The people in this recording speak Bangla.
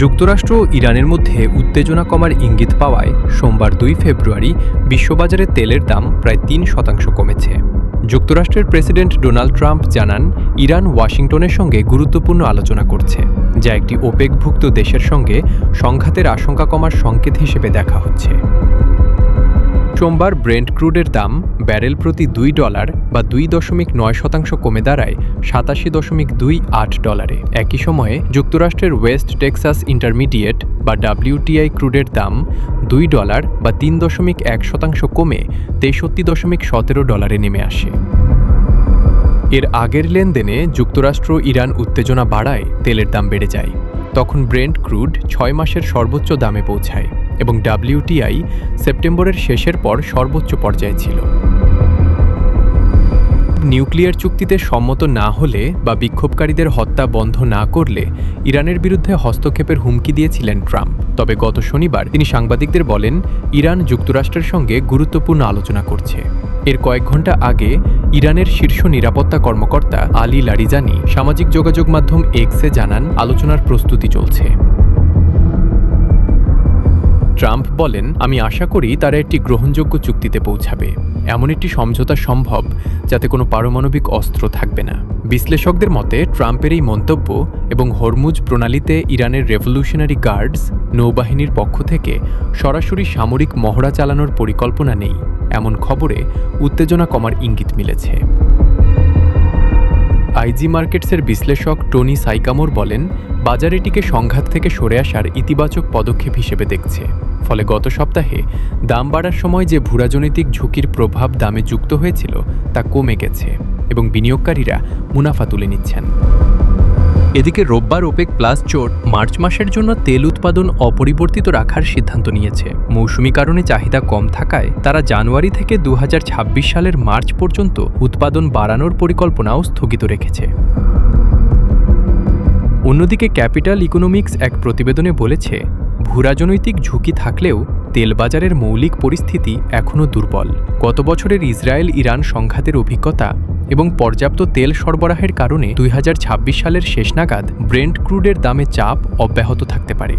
যুক্তরাষ্ট্র ও ইরানের মধ্যে উত্তেজনা কমার ইঙ্গিত পাওয়ায় সোমবার ২ ফেব্রুয়ারি বিশ্ববাজারে তেলের দাম প্রায় ৩% কমেছে। যুক্তরাষ্ট্রের প্রেসিডেন্ট ডোনাল্ড ট্রাম্প জানান, ইরান ওয়াশিংটনের সঙ্গে গুরুত্বপূর্ণ আলোচনা করছে, যা একটি ওপেকভুক্ত দেশের সঙ্গে সংঘাতের আশঙ্কা কমার সংকেত হিসেবে দেখা হচ্ছে। সোমবার ব্রেন্ট ক্রুডের দাম ব্যারেল প্রতি $2 বা 2.9% কমে দাঁড়ায় $87.28। একই সময়ে যুক্তরাষ্ট্রের ওয়েস্ট টেক্সাস ইন্টারমিডিয়েট বা WTI ক্রুডের দাম $2 বা 3.1% কমে $63.17 নেমে আসে। এর আগের লেনদেনে যুক্তরাষ্ট্র ইরান উত্তেজনা বাড়ায় তেলের দাম বেড়ে যায়। তখন ব্রেন্ট ক্রুড 6 মাসের সর্বোচ্চ দামে পৌঁছায় এবং WTI সেপ্টেম্বরের শেষের পর সর্বোচ্চ পর্যায়ে ছিল। নিউক্লিয়ার চুক্তিতে সম্মত না হলে বা বিক্ষোভকারীদের হত্যা বন্ধ না করলে ইরানের বিরুদ্ধে হস্তক্ষেপের হুমকি দিয়েছিলেন ট্রাম্প। তবে গত শনিবার তিনি সাংবাদিকদের বলেন, ইরান যুক্তরাষ্ট্রের সঙ্গে গুরুত্বপূর্ণ আলোচনা করছে। এর কয়েক ঘণ্টা আগে ইরানের শীর্ষ নিরাপত্তা কর্মকর্তা আলী লারিজানি সামাজিক যোগাযোগ মাধ্যম এক্সে জানান, আলোচনার প্রস্তুতি চলছে। ট্রাম্প বলেন, আমি আশা করি তারা একটি গ্রহণযোগ্য চুক্তিতে পৌঁছাবে। এমন একটি সমঝোতা সম্ভব যাতে কোনো পারমাণবিক অস্ত্র থাকবে না। বিশ্লেষকদের মতে ট্রাম্পের এই মন্তব্য এবং হরমুজ প্রণালীতে ইরানের রেভলিউশনারি গার্ডস নৌবাহিনীর পক্ষ থেকে সরাসরি সামরিক মহড়া চালানোর পরিকল্পনা নেই, এমন খবরে উত্তেজনা কমার ইঙ্গিত মিলেছে। আইজি মার্কেটসের বিশ্লেষক টনি সাইকামোর বলেন, বাজার এটিকে সংঘাত থেকে সরে আসার ইতিবাচক পদক্ষেপ হিসেবে দেখছে। ফলে গত সপ্তাহে দাম বাড়ার সময় যে ভূরাজনৈতিক ঝুঁকির প্রভাব দামে যুক্ত হয়েছিল তা কমে গেছে এবং বিনিয়োগকারীরা মুনাফা তুলে নিচ্ছেন। এদিকে রোববার ওপেক প্লাস জোট মার্চ মাসের জন্য তেল উৎপাদন অপরিবর্তিত রাখার সিদ্ধান্ত নিয়েছে। মৌসুমি কারণে চাহিদা কম থাকায় তারা জানুয়ারি থেকে 2026 সালের মার্চ পর্যন্ত উৎপাদন বাড়ানোর পরিকল্পনাও স্থগিত রেখেছে। অন্যদিকে ক্যাপিটাল ইকোনমিক্স এক প্রতিবেদনে বলেছে, ভূরাজনৈতিক ঝুঁকি থাকলেও তেল বাজারের মৌলিক পরিস্থিতি এখনও দুর্বল। গত বছরের ইসরায়েল ইরান সংঘাতের অভিজ্ঞতা এবং পর্যাপ্ত তেল সরবরাহের কারণে 2026 সালের শেষ নাগাদ ব্রেন্ট ক্রুডের দামে চাপ অব্যাহত থাকতে পারে।